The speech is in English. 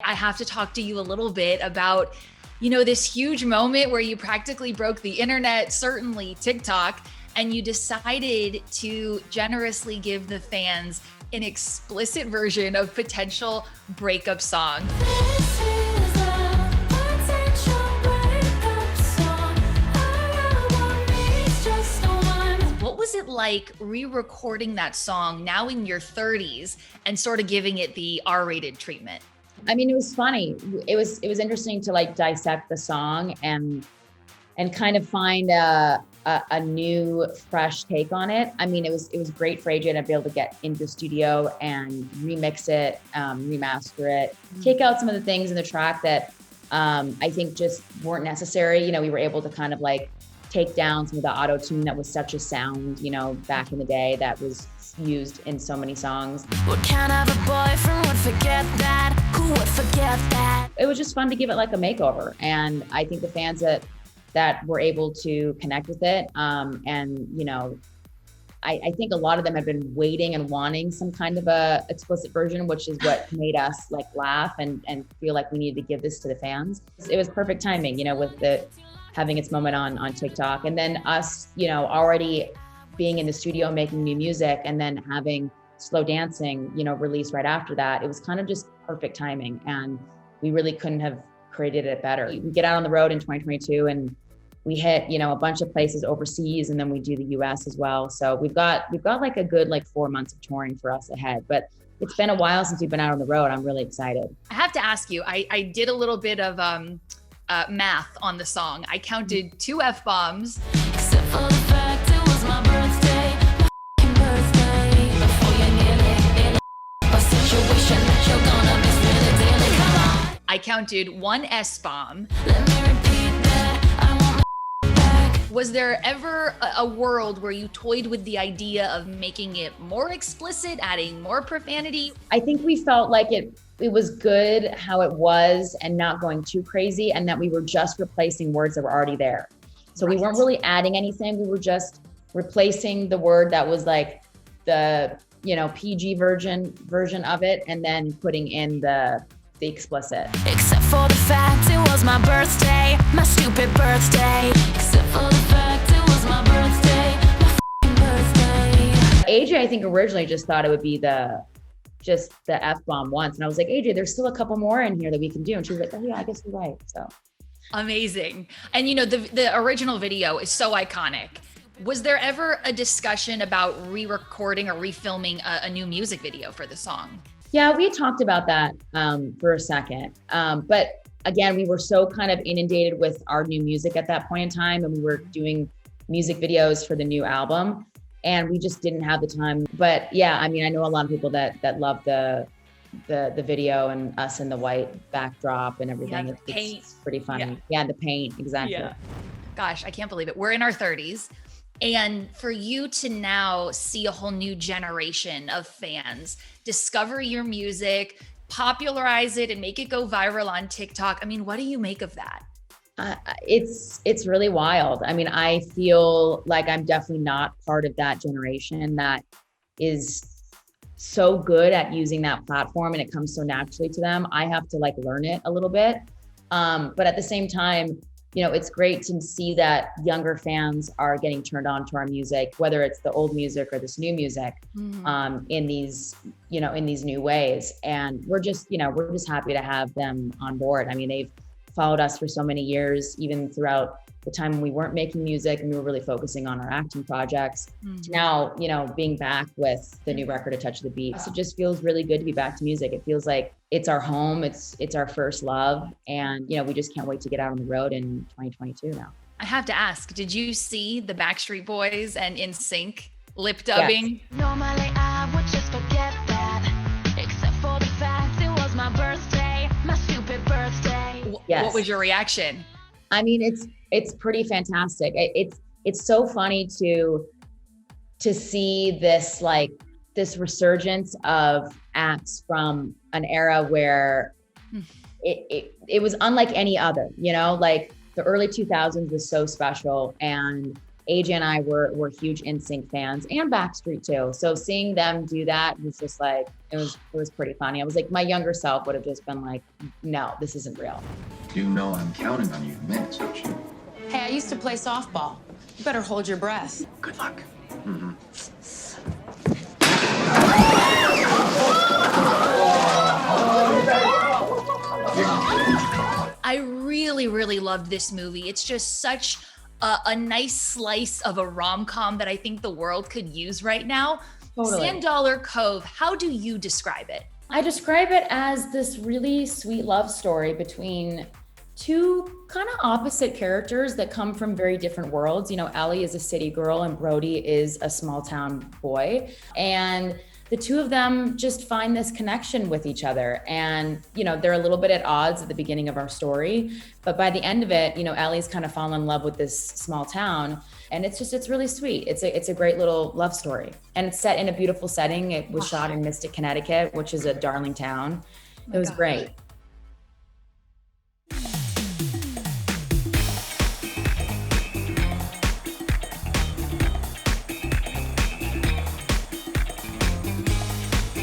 I have to talk to you a little bit about, this huge moment where you practically broke the internet, certainly TikTok, and you decided to generously give the fans an explicit version of Potential Breakup song. This is a potential breakup song. All I want is just one. What was it like re-recording that song now in your 30s and sort of giving it the R-rated treatment? I mean, it was funny. It was interesting to like dissect the song and kind of find a new, fresh take on it. I mean, it was great for AJ to be able to get into the studio and remix it, remaster it, take out some of the things in the track that I think just weren't necessary. We were able to kind of like take down some of the auto tune that was such a sound, back in the day that was used in so many songs. What kind of a boyfriend would forget that? Who would forget that? It was just fun to give it like a makeover. And I think the fans that were able to connect with it. I think a lot of them have been waiting and wanting some kind of a explicit version, which is what made us like laugh and feel like we needed to give this to the fans. It was perfect timing, with having its moment on TikTok, and then us, already being in the studio making new music, and then having Slow Dancing, released right after that. It was kind of just perfect timing, and we really couldn't have created it better. We get out on the road in 2022 and we hit, a bunch of places overseas, and then we do the US as well. So we've got like a good 4 months of touring for us ahead, but it's been a while since we've been out on the road. I'm really excited. I have to ask you, I did a little bit of math on the song. I counted 2 F-bombs. Except for the fact it was my birthday, my f***ing birthday. Before you nearly in a situation that you're gonna miss really dearly. Come on. I counted 1 S-bomb. Let me repeat that. I want my back. Was there ever a world where you toyed with the idea of making it more explicit, adding more profanity? I think we felt like it was good how it was and not going too crazy, and that we were just replacing words that were already there. So we weren't really adding anything. We were just replacing the word that was like the, PG version of it, and then putting in the explicit. Except for the fact it was my birthday, my stupid birthday. Except for the fact it was my birthday, my f***ing birthday. AJ, I think originally just thought it would be just the F-bomb once. And I was like, AJ, there's still a couple more in here that we can do. And she was like, oh yeah, I guess you're right. So Amazing. And the original video is so iconic. Was there ever a discussion about re-recording or refilming a new music video for the song? yeah, we talked about that for a second. But again, we were so kind of inundated with our new music at that point in time, and we were doing music videos for the new album, and we just didn't have the time. But yeah, I mean, I know a lot of people that love the video and us in the white backdrop and everything. Yeah, the paint. It's pretty funny. Yeah, the paint, exactly. Yeah. Gosh, I can't believe it. We're in our 30s. And for you to now see a whole new generation of fans discover your music, popularize it, and make it go viral on TikTok, I mean, what do you make of that? It's really wild. I mean, I feel like I'm definitely not part of that generation that is so good at using that platform, and it comes so naturally to them. I have to learn it a little bit. But at the same time, it's great to see that younger fans are getting turned on to our music, whether it's the old music or this new music, in these new ways. And we're just happy to have them on board. I mean, they've followed us for so many years, even throughout the time when we weren't making music and we were really focusing on our acting projects. To now, being back with the new record, A Touch of the Beat. So it just feels really good to be back to music. It feels like it's our home, it's our first love. And, we just can't wait to get out on the road in 2022 now. I have to ask, did you see the Backstreet Boys and NSYNC lip dubbing? Yes. Normally I would just forget that, except for the fact it was my birthday, my stupid birthday. Yes. What was your reaction? I mean, it's pretty fantastic. It's so funny to see this this resurgence of acts from an era where it was unlike any other. The early 2000s was so special, and AJ and I were huge NSYNC fans and Backstreet too. So seeing them do that was just like, it was pretty funny. I was like, my younger self would have just been like, no, this isn't real. You know I'm counting on you to mix, don't you? Hey, I used to play softball. You better hold your breath. Good luck. Mm-hmm. I really, really loved this movie. It's just such a nice slice of a rom-com that I think the world could use right now. Totally. Sand Dollar Cove, how do you describe it? I describe it as this really sweet love story between two kind of opposite characters that come from very different worlds. You know, Ellie is a city girl and Brody is a small town boy. And the two of them just find this connection with each other. And, you know, they're a little bit at odds at the beginning of our story, but by the end of it, you know, Ellie's kind of fallen in love with this small town. And it's really sweet. It's a great little love story. And it's set in a beautiful setting. It was shot in Mystic, Connecticut, which is a darling town. It was great.